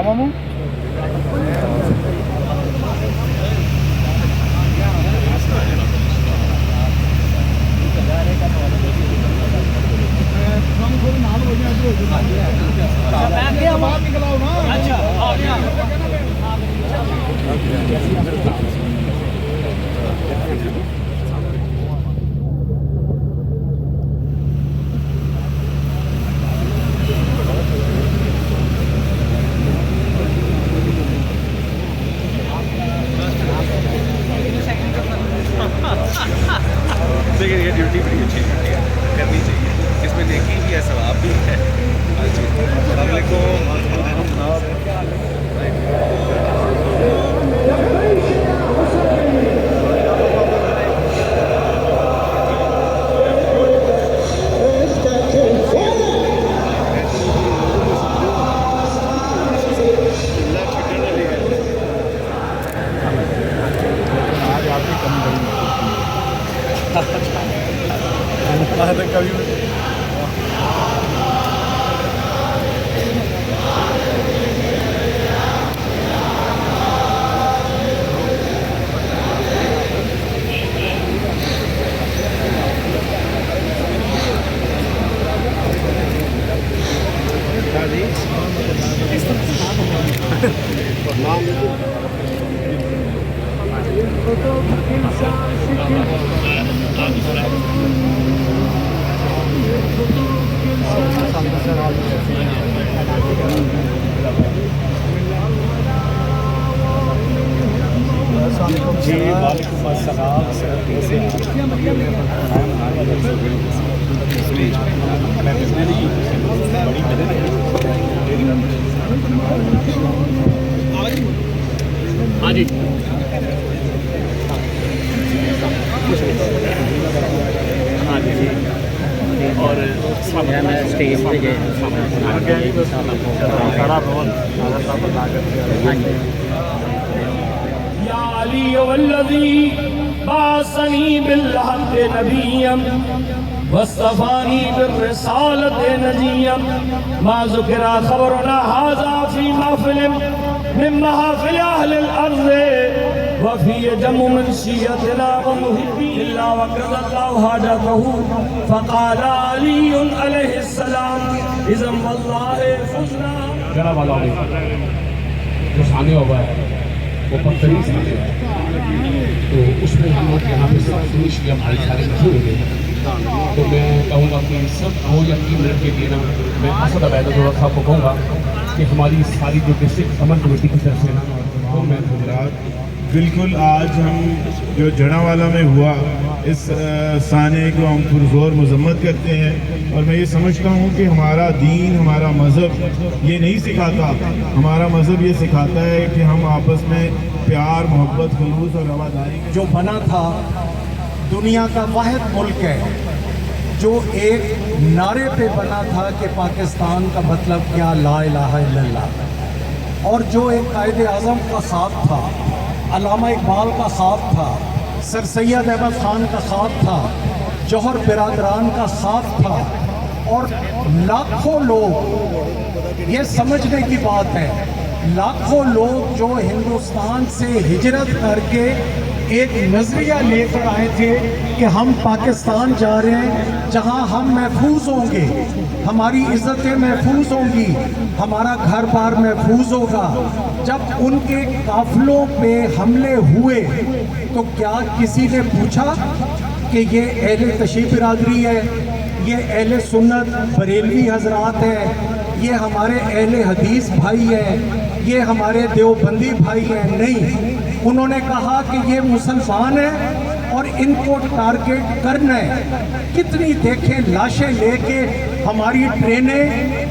ماموں لیکن یہ ڈیوٹی بڑی اچھی ڈیوٹی ہے، کرنی چاہیے، اس میں نیکی بھی ہے، ثواب بھی ہے۔ السلام علیکم۔ جی وعلیکم السلام سر، کیسے ہیں؟ بڑی مدد ہے۔ ہاں جی ہاں جی اور اسٹیج پہ گئے یا علی والذی بعثنی بالحق نبیا واصطفانی بالرسالۃ نجیا ما ذکر خبرنا ھذا فی محفل من محافل اہل الارض وفی جم من شیعتنا ومحبی الا وقضى اللہ حاجته فقال علی علیہ السلام اذا واللہ فزنا۔ جناب والا جو سامنے ہوا ہے وہ پتھری سے ہے، تو اس میں ہم لوگ یہاں پہ سب فنش کیا، ہمارے سارے مشہور ہو گئے۔ تو میں کہوں گا کہ سب 2 یا 3 منٹ کے لیے نا میں اسد عبید الدولہ صاحب کو کہوں گا کہ ہماری ساری جو ڈسٹرکٹ امن کمیٹی کی طرف سے نا وہ میں بالکل آج ہم جو جڑاوالا میں ہوا اس سانے کو ہم پرزور مذمت کرتے ہیں، اور میں یہ سمجھتا ہوں کہ ہمارا دین، ہمارا مذہب یہ نہیں سکھاتا۔ ہمارا مذہب یہ سکھاتا ہے کہ ہم آپس میں پیار، محبت، خلوص اور رواداری جو بنا تھا دنیا کا واحد ملک ہے جو ایک نعرے پہ بنا تھا کہ پاکستان کا مطلب کیا، لا الہ الا اللہ، اور جو ایک قائد اعظم کا ساتھ تھا، علامہ اقبال کا ساتھ تھا، سر سید احمد خان کا ساتھ تھا، جوہر برادران کا ساتھ تھا، اور لاکھوں لوگ، یہ سمجھنے کی بات ہے، لاکھوں لوگ جو ہندوستان سے ہجرت کر کے ایک نظریہ لے کر آئے تھے کہ ہم پاکستان جا رہے ہیں جہاں ہم محفوظ ہوں گے، ہماری عزتیں محفوظ ہوں گی، ہمارا گھر بار محفوظ ہوگا۔ جب ان کے قافلوں پہ حملے ہوئے تو کیا کسی نے پوچھا کہ یہ اہل تشیع برادری ہے، یہ اہل سنت بریلوی حضرات ہے، یہ ہمارے اہل حدیث بھائی ہیں، یہ ہمارے دیوبندی بھائی ہیں؟ نہیں، انہوں نے کہا کہ یہ مسلمان ہیں اور ان کو ٹارگٹ کرنا ہے۔ کتنی دیکھیں لاشیں لے کے ہماری ٹرینیں،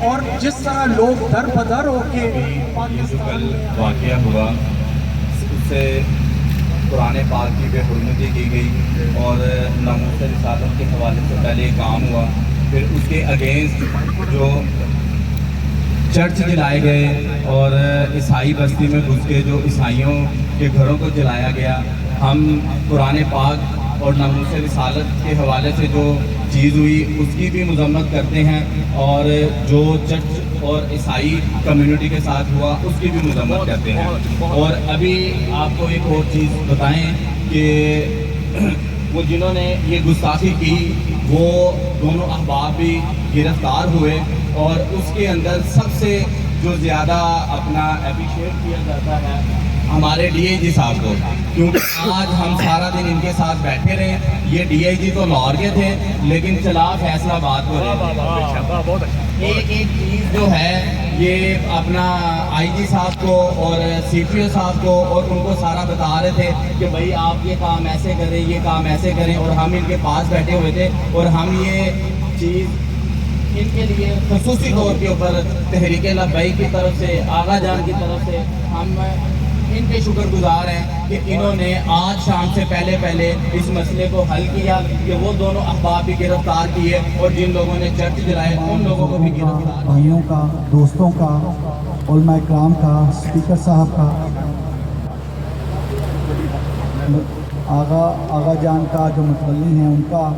اور جس طرح لوگ در بدر ہو کے پاکستان واقعہ ہوا، اس سے قرآن پاک کی بے حرمتی کی گئی اور ناموس رسالت کے حوالے سے پہلے یہ کام ہوا، پھر اس کے اگینسٹ جو چرچ جلائے گئے اور عیسائی بستی میں گھس کے جو عیسائیوں کے گھروں کو جلایا گیا۔ ہم قرآن پاک اور ناموس رسالت کے حوالے سے جو چیز ہوئی اس کی بھی مذمت کرتے ہیں، اور جو چرچ اور عیسائی کمیونٹی کے ساتھ ہوا اس کی بھی مذمت کرتے ہیں۔ اور ابھی آپ کو ایک اور چیز بتائیں کہ وہ جنہوں نے یہ گستاخی کی وہ دونوں احباب بھی گرفتار ہوئے، اور اس کے اندر سب سے جو زیادہ اپنا اپریشیٹ کیا جاتا ہے ہمارے ڈی آئی جی صاحب کو، کیونکہ آج ہم سارا دن ان کے ساتھ بیٹھے رہے۔ یہ ڈی آئی جی تو لاہور کے تھے لیکن چلا فیصلہ آباد کو رہے۔ ایک ایک چیز جو ہے یہ اپنا آئی جی صاحب کو اور سی پی او صاحب کو اور ان کو سارا بتا رہے تھے کہ بھائی آپ یہ کام ایسے کریں، یہ کام ایسے کریں، اور ہم ان کے پاس بیٹھے ہوئے تھے، اور ہم یہ چیز ان کے لیے خصوصی طور کے اوپر تحریک لبیک کی طرف سے، آغا جان کی طرف سے ہم ان کے شکر گزار ہیں کہ انہوں نے آج شام سے پہلے اس مسئلے کو حل کیا، کہ وہ دونوں احباب بھی گرفتار کیے اور جن لوگوں نے چرچ جلائے ان لوگوں کو بھی گرفتار، بھائیوں کا، دوستوں کا، علماء کرام کا، اسپیکر صاحب کا، آغا جان کا جو متولی ہیں ان کا،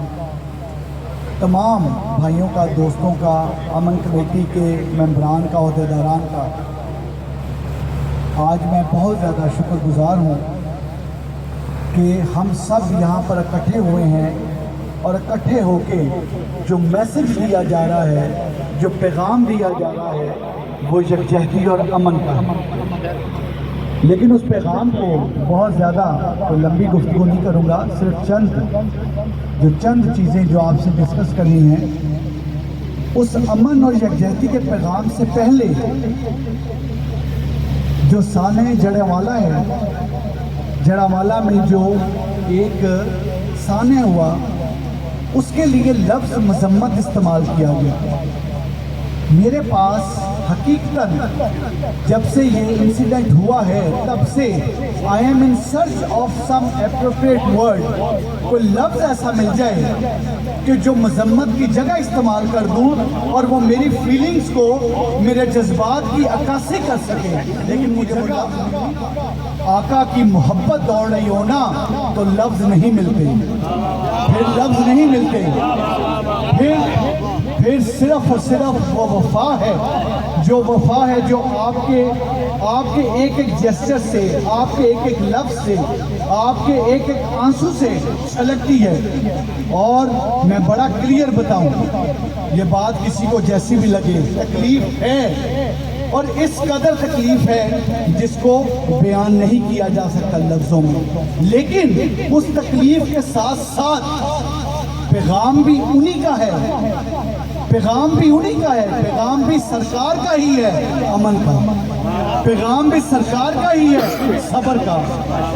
تمام بھائیوں کا، دوستوں کا، امن کمیٹی کے ممبران کا، عہدیداران کا، آج میں بہت زیادہ شکر گزار ہوں کہ ہم سب یہاں پر اکٹھے ہوئے ہیں، اور اکٹھے ہو کے جو میسج دیا جا رہا ہے، جو پیغام دیا جا رہا ہے وہ یکجہتی اور امن کا ہے۔ لیکن اس پیغام کو بہت زیادہ کوئی لمبی گفتگو نہیں کروں گا، صرف چند چیزیں جو آپ سے ڈسکس کرنی ہیں۔ اس امن اور یکجہتی کے پیغام سے پہلے جو سانحہ جڑیوالا ہے، جڑیوالا میں جو ایک سانحہ ہوا اس کے لیے لفظ مذمت استعمال کیا گیا۔ میرے پاس حقیقتاً جب سے یہ انسیڈنٹ ہوا ہے تب سے I am in search of some appropriate word, کوئی لفظ ایسا مل جائے کہ جو مذمت کی جگہ استعمال کر دوں اور وہ میری فیلنگز کو، میرے جذبات کی عکاسی کر سکے۔ لیکن مجھے آقا کی محبت دوڑ رہی ہو نا تو لفظ نہیں ملتے، پھر لفظ نہیں ملتے، پھر صرف اور صرف وہ وفا ہے، جو آپ کے ایک ایک جسچر سے، آپ کے ایک ایک لفظ سے، آپ کے ایک ایک آنسو سے چھلکتی ہے۔ اور میں بڑا کلیئر بتاؤں، یہ بات کسی کو جیسی بھی لگے، تکلیف ہے، اور اس قدر تکلیف ہے جس کو بیان نہیں کیا جا سکتا لفظوں میں۔ لیکن اس تکلیف کے ساتھ ساتھ پیغام بھی انہی کا ہے، پیغام بھی سرکار کا ہی ہے، امن کا پیغام بھی سرکار کا ہی ہے، صبر کا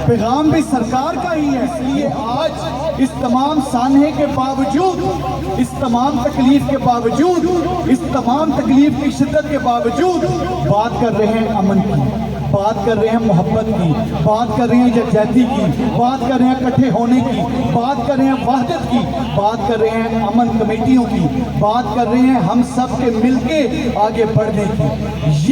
پیغام بھی سرکار کا ہی ہے۔ اس لیے آج اس تمام سانحے کے باوجود، اس تمام تکلیف کے باوجود، اس تمام تکلیف کی شدت کے باوجود بات کر رہے ہیں امن کی، بات کر رہے ہیں محبت کی، بات کر رہے ہیں یکجہتی کی، بات کر رہے ہیں اکٹھے ہونے کی، بات کر رہے ہیں وحدت کی، بات کر رہے ہیں امن کمیٹیوں کی، بات کر رہے ہیں ہم سب کے مل کے آگے بڑھنے کی۔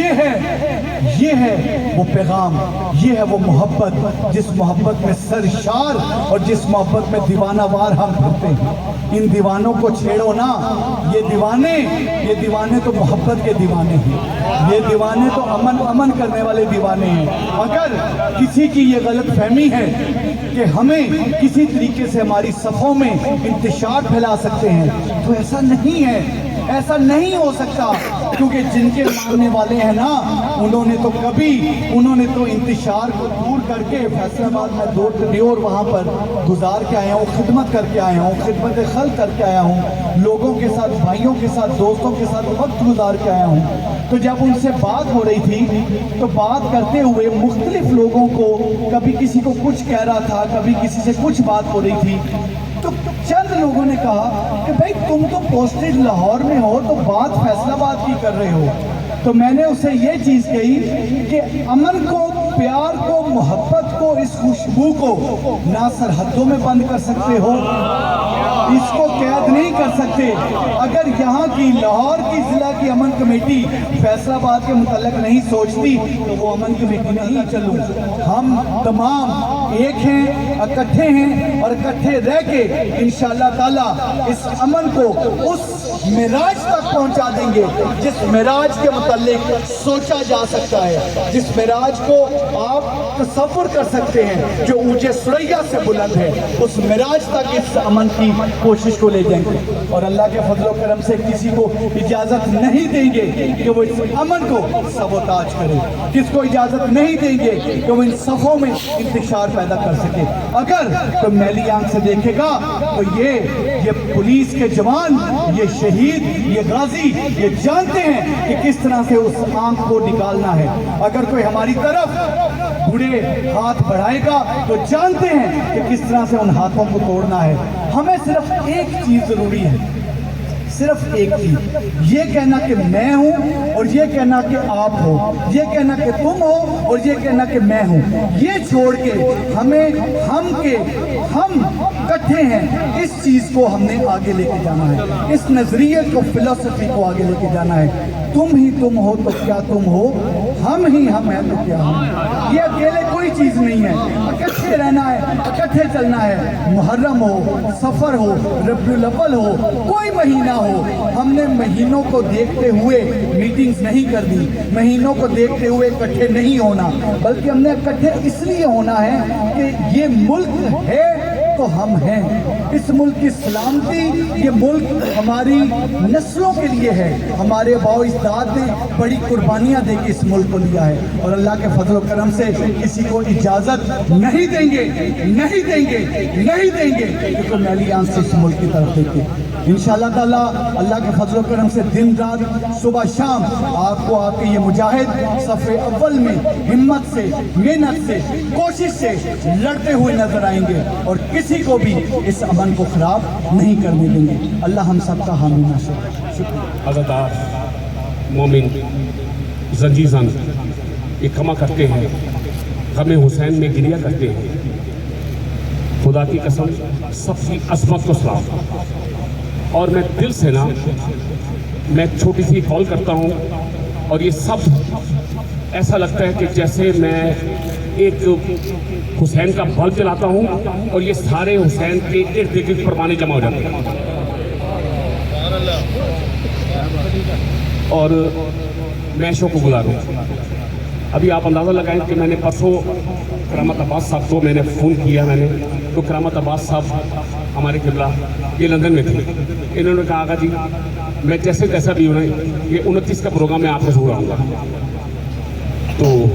یہ ہے وہ پیغام، یہ ہے وہ محبت، جس محبت میں سرشار اور جس محبت میں دیوانہ وار ہم پھرتے ہیں۔ ان دیوانوں کو چھیڑو نا، یہ دیوانے تو محبت کے دیوانے ہیں، یہ دیوانے تو امن کرنے والے دیوانے ہیں۔ اگر کسی کی یہ غلط فہمی ہے کہ ہمیں کسی طریقے سے ہماری صفوں میں انتشار پھیلا سکتے ہیں تو ایسا نہیں ہے، ایسا نہیں ہو سکتا، کیونکہ جن کے ماننے والے ہیں نا انہوں نے تو انتشار کو دور کر کے فیصلہ آباد میں 2 ٹریور وہاں پر گزار کے آیا ہوں، خدمت کر کے آیا ہوں، خدمت خلق کر کے آیا ہوں، لوگوں کے ساتھ، بھائیوں کے ساتھ، دوستوں کے ساتھ وقت گزار کے آیا ہوں۔ تو جب ان سے بات ہو رہی تھی تو بات کرتے ہوئے مختلف لوگوں کو، کبھی کسی کو کچھ کہہ رہا تھا، کبھی کسی سے کچھ بات ہو رہی تھی، تو چند لوگوں نے کہا کہ بھائی تم تو پوسٹڈ لاہور میں ہو تو بات فیصلہ آباد کی کر رہے ہو۔ تو میں نے اسے یہ چیز کہی کہ امن کو پیار کو, محبت کو, اس خوشبو کو نہ سرحدوں میں بند کر سکتے ہو, اس کو قید نہیں کر سکتے. اگر یہاں کی لاہور کی ضلع کی امن کمیٹی فیصل آباد کے متعلق نہیں سوچتی تو وہ امن کمیٹی نہیں چلوں. ہم تمام ایک ہیں, اکٹھے ہیں, اور اکٹھے رہ کے انشاءاللہ تعالی اس امن کو اس معراج تک پہنچا دیں گے جس معراج کے متعلق سوچا جا سکتا ہے, جس معراج کو آپ تصور کر سکتے ہیں, جو اونچے سریا سے بلند ہے. اس معراج تک اس امن کی کوشش کو لے جائیں گے, اور اللہ کے فضل و کرم سے کسی کو اجازت نہیں دیں گے کہ وہ اس امن کو سبوتاج کرے, کس کو اجازت نہیں دیں گے کہ وہ ان صفوں میں انتشار پیدا کر سکے. اگر تو میلی آنکھ سے دیکھے گا تو یہ پولیس کے جوان, یہ شہید, یہ غازی, یہ جانتے ہیں کہ کس طرح سے اس آنکھ کو نکالنا ہے. اگر کوئی ہماری طرف بڑے ہاتھ بڑھائے گا تو جانتے ہیں کہ کس طرح سے ان ہاتھوں کو توڑنا ہے. ہمیں صرف ایک چیز ضروری ہے, صرف ایک چیز, یہ کہنا کہ میں ہوں اور یہ کہنا کہ آپ ہو, یہ کہنا کہ تم ہو اور یہ کہنا کہ میں ہوں. یہ چھوڑ کے ہمیں ہم اکٹھے ہیں, اس چیز کو ہم نے آگے لے کے جانا ہے, اس نظریے کو, فلسفی کو آگے لے کے جانا ہے. تم ہی تم ہو تو کیا تم ہو, ہم ہی ہم ہیں تو کیا ہم. یہ اکیلے کوئی چیز نہیں ہے, اکٹھے رہنا ہے, اکٹھے چلنا ہے. محرم ہو, سفر ہو, ربیع الاول ہو, کوئی مہینہ ہو, ہم نے مہینوں کو دیکھتے ہوئے میٹنگز نہیں کر دی, مہینوں کو دیکھتے ہوئے اکٹھے نہیں ہونا, بلکہ ہم نے اکٹھے اس لیے ہونا ہے کہ یہ ملک ہے تو ہم ہیں. اس ملک کی سلامتی, یہ ملک ہماری نسلوں کے لیے ہے. ہمارے باؤ اجداد نے بڑی قربانیاں دے کے اس ملک کو لیا ہے, اور اللہ کے فضل و کرم سے کسی کو اجازت نہیں دیں گے, نہیں دیں گے, نہیں دیں گے کہ کوئی میلی آنکھ سے اس ملک کی طرف دیکھے. انشاءاللہ تعالیٰ اللہ کے فضل و کرم سے دن رات, صبح شام آپ کو آپ کے یہ مجاہد صف اول میں ہمت سے, محنت سے, کوشش سے لڑتے ہوئے نظر آئیں گے, اور کسی کو بھی اس امن کو خراب نہیں کرنے دیں گے. اللہ ہم سب کا حامی ناصر. عزادار مومن زنجیزن یہ کما کرتے ہیں, غم حسین میں گریا کرتے ہیں. خدا کی قسم سب کی عظمت کو سلام. اور میں دل سے نا, میں چھوٹی سی کال کرتا ہوں اور یہ سب ایسا لگتا ہے کہ جیسے میں ایک حسین کا بلب جلاتا ہوں اور یہ سارے حسین کے ارد گرد پروانے جمع ہو جاتے ہیں. اور میں شوق گزار ہوں. ابھی آپ اندازہ لگائیں کہ میں نے پرسوں کرامت عباس صاحب کو میں نے فون کیا, میں نے تو کرامت عباس صاحب ہمارے قبلہ یہ لندن میں تھے. انہوں نے کہا آقا جی میں جیسے جیسا بھی ہوں, یہ 29 کا پروگرام میں آپ کو ضرور آؤں گا. تو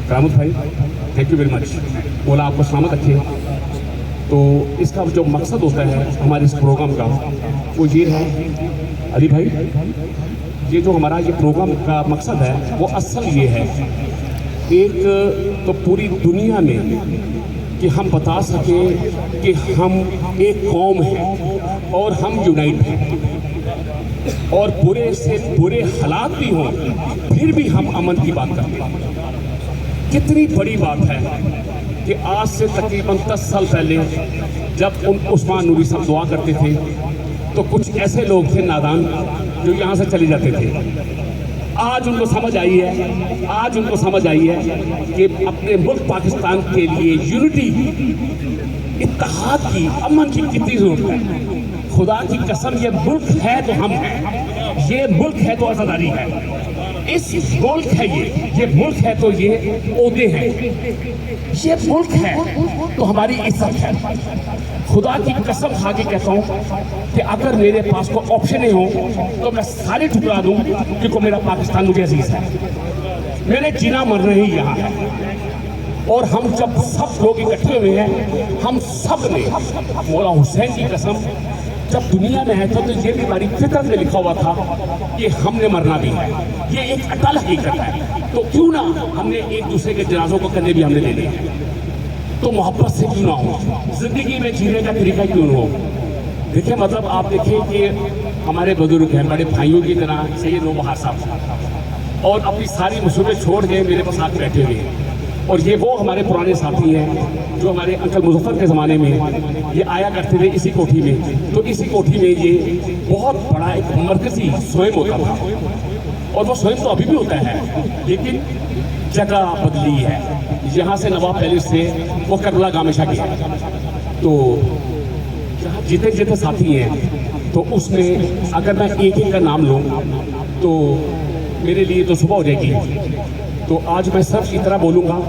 کرامت بھائی تھینک یو ویری مچ, بولا آپ کو سلامت رکھے. تو اس کا جو مقصد ہوتا ہے ہمارے اس پروگرام کا وہ یہ ہے, علی بھائی یہ جو ہمارا یہ پروگرام کا مقصد ہے وہ اصل یہ ہے, ایک تو پوری دنیا میں کہ ہم بتا سکیں کہ ہم ایک قوم ہیں اور ہم یونائٹ ہیں, اور برے سے برے حالات بھی ہوں پھر بھی ہم امن کی بات کرتے ہیں. کتنی بڑی بات ہے کہ آج سے تقریباً 10 سال پہلے جب عثمان نوری صاحب دعا کرتے تھے تو کچھ ایسے لوگ تھے نادان جو یہاں سے چلے جاتے تھے. آج ان کو سمجھ آئی ہے, آج ان کو سمجھ آئی ہے کہ اپنے ملک پاکستان کے لیے یونٹی, اتحاد کی, امن کی کتنی ضرورت ہے. خدا کی قسم یہ ملک ہے تو ہم ہیں, یہ ملک ہے تو آزاداری ہے, اس ملک ہے یہ ملک ہے تو یہ عہدے ہیں, یہ ملک ہے تو ہماری عزت ہے. خدا کی قسم کھا کے کہتا ہوں کہ اگر میرے پاس کوئی آپشن ہو تو میں سارے ٹھکرا دوں, کیونکہ میرا پاکستان مجھے عزیز ہے, میرے جینا مرنا ہی یہاں ہے. اور ہم جب سب لوگ اکٹھے ہوئے ہیں, ہم سب نے مولا حسین کی قسم جب دنیا میں ہے تو یہ بھی ہماری فطرت میں لکھا ہوا تھا کہ ہم نے مرنا بھی ہے, یہ ایک اٹل حقیقت ہے. تو کیوں نہ ہم نے ایک دوسرے کے جنازوں کو کندھے بھی ہم نے دے دیے, تو محبت سے کیوں نہ ہو, زندگی میں جینے کا طریقہ کیوں نہ ہو. دیکھیں مطلب آپ دیکھیں کہ ہمارے بزرگ ہیں, بڑے بھائیوں کی طرح سید نوبہار صاحب, اور اپنی ساری مصیبتیں چھوڑ کے میرے پاس آ کے بیٹھے ہوئے ہیں. اور یہ وہ ہمارے پرانے ساتھی ہیں جو ہمارے انکل مظفر کے زمانے میں یہ آیا کرتے تھے اسی کوٹھی میں. تو اسی کوٹھی میں یہ بہت بڑا ایک مرکزی سوئم ہوتا تھا, اور وہ سوئم تو ابھی بھی ہوتا ہے لیکن جگہ بدلی ہے. یہاں سے نواب پیلس سے وہ کربلا گامشہ گیا. تو جتنے جتنے ساتھی ہیں تو اس میں اگر میں ایک ایک کا نام لوں تو میرے لیے تو صبح ہو جائے گی. تو آج میں سب کی طرح بولوں گا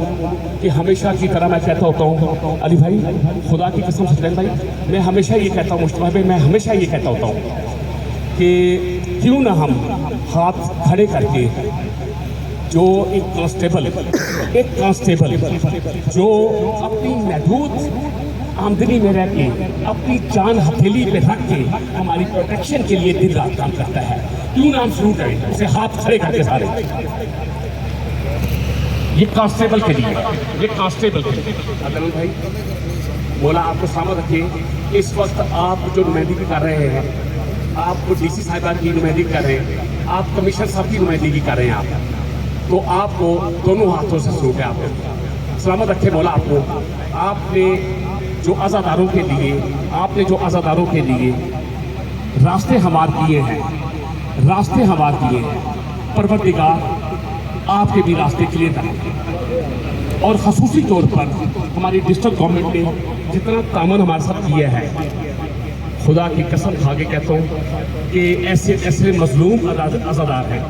کہ ہمیشہ کی طرح میں کہتا ہوتا ہوں علی بھائی, خدا کی قسم سفین بھائی, میں ہمیشہ یہ کہتا ہوں مشتبہ بھائی, میں ہمیشہ یہ کہتا ہوتا ہوں کہ کیوں نہ ہم ہاتھ کھڑے کر کے جو ایک کانسٹیبل جو اپنی محدود آمدنی میں رہ کے اپنی جان ہتھیلی پہ رکھ کے ہماری پروٹیکشن کے لیے دن رات کام کرتا ہے, کیوں نہ ہم شروع کریں اسے ہاتھ کھڑے کر کے سارے. یہ کانسٹیبل کے لیے عدنان بھائی, مولا آپ کو سلامت رکھے. اس وقت آپ جو نمائندگی کر رہے ہیں, آپ کو ڈی سی صاحبہ کی نمائندگی کر رہے ہیں, آپ کمشنر صاحب کی نمائندگی کر رہے ہیں. تو آپ کو دونوں ہاتھوں سے سلوٹ ہے. آپ کو سلامت رکھے مولا آپ کو. آپ نے جو عزاداروں کے لیے راستے ہموار کیے ہیں, پروردگار آپ کے بھی راستے کلیئر کریں. اور خصوصی طور پر ہماری ڈسٹرکٹ گورنمنٹ نے جتنا تعاون ہمارے ساتھ کیا ہے, خدا کی قسم کھا کے کہتا ہوں کہ ایسے مظلوم عزادار ہیں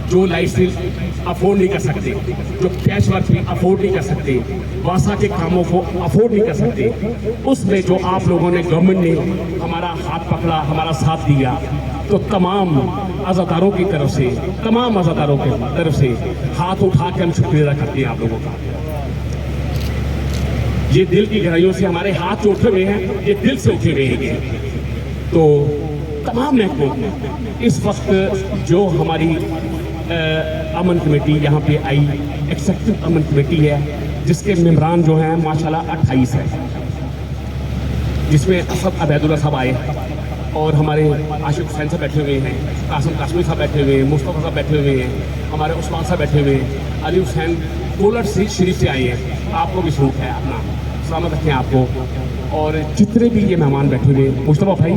جو لائسنس افورڈ نہیں کر سکتے, جو کیش ورک بھی افورڈ نہیں کر سکتے, واسا کے کاموں کو افورڈ نہیں کر سکتے. اس میں جو آپ لوگوں نے, گورنمنٹ نے ہمارا ہاتھ پکڑا, ہمارا ساتھ دیا, تو تمام عزاداروں کی طرف سے ہاتھ اٹھا کے ہم شکریہ ادا کرتے ہیں آپ لوگوں کا. یہ دل کی گہرائیوں سے ہمارے ہاتھ جو اٹھے ہوئے ہیں, یہ دل سے اٹھے ہوئے ہیں. تو تمام محکموں اس وقت جو ہماری امن کمیٹی یہاں پہ آئی, ایکسیکٹو امن کمیٹی ہے جس کے ممبران جو ہیں ماشاءاللہ 28 ہیں, جس میں اسد عبید اللہ صاحب آئے اور ہمارے عاشق حسین صاحب بیٹھے ہوئے ہیں, قاسم قاسمی صاحب بیٹھے ہوئے ہیں, مصطفیٰ صاحب بیٹھے ہوئے ہیں, ہمارے عثمان صاحب بیٹھے ہوئے ہیں, علی حسین کولر سے شریف سے آئے ہیں. آپ کو بھی سلوٹ ہے, اپنا سلامت رکھیں آپ کو. اور جتنے بھی یہ مہمان بیٹھے ہوئے, مصطفیٰ بھائی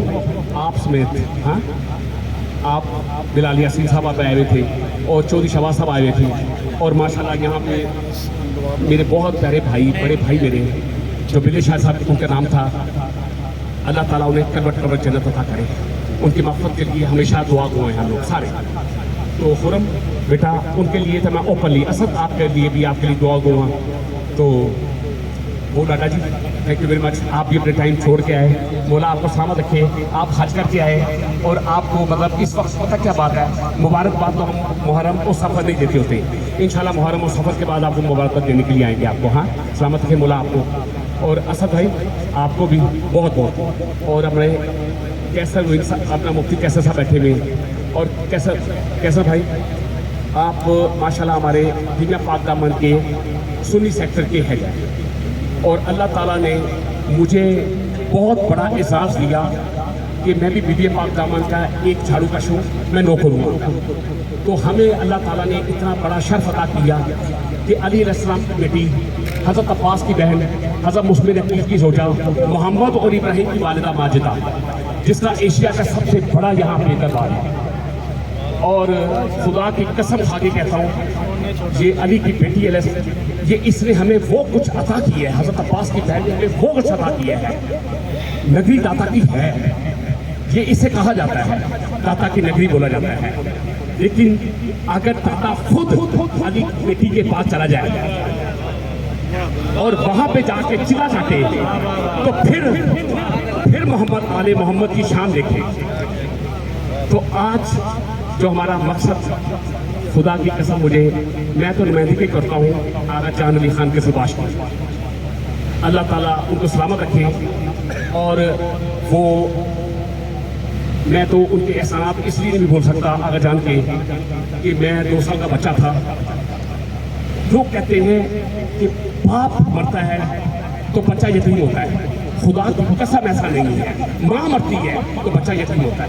آپ سمیت, ہاں آپ بلال یاسین صاحب آپ آئے ہوئے تھے اور چودھری شہباز صاحب آئے ہوئے تھے. اور ماشاءاللہ یہاں پہ میرے بہت پیارے بھائی, بڑے بھائی میرے, جو بلے شاہ صاحب ان کا نام تھا, اللہ تعالیٰ انہیں کروٹ جنت عطا کرے. ان کی مغفرت کے لیے ہمیشہ دعا گو ہیں ہم لوگ سارے. تو خرم بیٹا ان کے لیے تو میں اوپنلی, اسد آپ کے لیے بھی آپ کے لیے دعا گو ہوں. تو وہ ڈاٹا جی تھینک یو ویری مچ, آپ بھی اپنے ٹائم چھوڑ کے آئے, مولا آپ کو سلامت رکھے. آپ حج کر کے آئے اور آپ کو مطلب اس وقت پتہ کیا بات ہے, مبارکباد تو ہم محرم اور سفر نہیں دیتے ہوتے, انشاءاللہ محرم اور سفر کے بعد آپ کو مبارکباد دینے کے لیے آئیں گے آپ کو. ہاں سلامت رکھے مولا آپ کو. اور اسد بھائی آپ کو بھی بہت بہت. اور ہمارے کیسر اپنا مفتی کیسر صاحب بیٹھے ہوئے, اور کیسر بھائی آپ ماشاءاللہ ہمارے دنیا پاک دامن کے سنی سیکٹر کے ہیں, اور اللہ تعالیٰ نے مجھے بہت بڑا اعزاز دیا کہ میں بھی بی پاک دامن کا ایک جھاڑو کا شو میں نوکر ہوں. تو ہمیں اللہ تعالیٰ نے اتنا بڑا شرف عطا کیا کہ علی علیہ السلام کی بیٹی حضرت عباس کی بہن حضرت مسلم عقیل کی زوجہ محمد اور ابراہیم کی والدہ ماجدہ, جس کا ایشیا کا سب سے بڑا یہاں پہ دربار ہے. اور خدا کی قسم کھا کے کہتا ہوں یہ علی کی بیٹی علیہ, یہ اس نے ہمیں وہ کچھ عطا کیا ہے, حضرت عباس کی بہن نے ہمیں وہ کچھ عطا کیا ہے. نگری داتا کی ہے, یہ اسے کہا جاتا ہے, داتا کی نگری بولا جاتا ہے. لیکن اگر داتا خود علی کی بیٹی کے پاس چلا جائے اور وہاں پہ جا کے چلا چاہتے تو پھر محمد آل محمد کی شان دیکھیں. تو آج جو ہمارا مقصد, خدا کی قسم مجھے, میں تو نمائندگی کرتا ہوں آغا جان علی خان کے سباش کی, اللہ تعالیٰ ان کو سلامت رکھے. اور وہ میں تو ان کے احسانات اس لیے نہیں بھول سکتا آغا جان کے کہ میں 2 سال کا بچہ تھا. لوگ کہتے ہیں کہ باپ مرتا ہے تو بچہ یتیم ہوتا ہے, خدا کی قسم ایسا نہیں ہے. ماں مرتی ہے تو بچہ یتیم ہوتا ہے.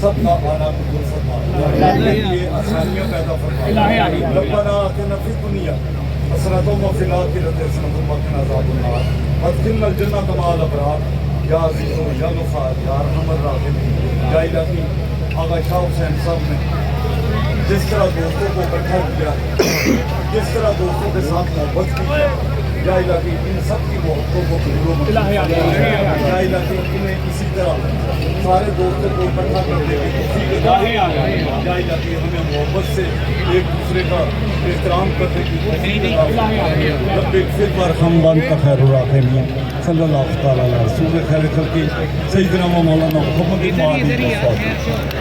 سب کا آنا قبول فرما یہ آسانیاں پیدا فرما ربنا آتنا فی الدنیا حسنۃ وفی الآخرۃ حسنۃ وقنا عذاب النار وادخلنا الجنۃ مع الابرار یا عزیز و یا غفار یا ارحم الراحمین یا الہی آغا شاہ حسین صاحب نے جس طرح دوستوں کو اکٹھا کیا جس طرح دوستوں کے ساتھ محبت کی یا الہی ان سب کی محبتوں کو قبول یا الہی انہیں اسی طرح سارے دوستوں کو اکٹھا کرنے کی توفیق عطا فرما یا الہی ہمیں محبت سے ایک دوسرے کا احترام کرنے کی توفیق عطا فرما رب اغفر وارحم وانت خیر الراحمین صلی اللہ تعالی علیہ رسول خیر خلق سیدنا و مولانا محمد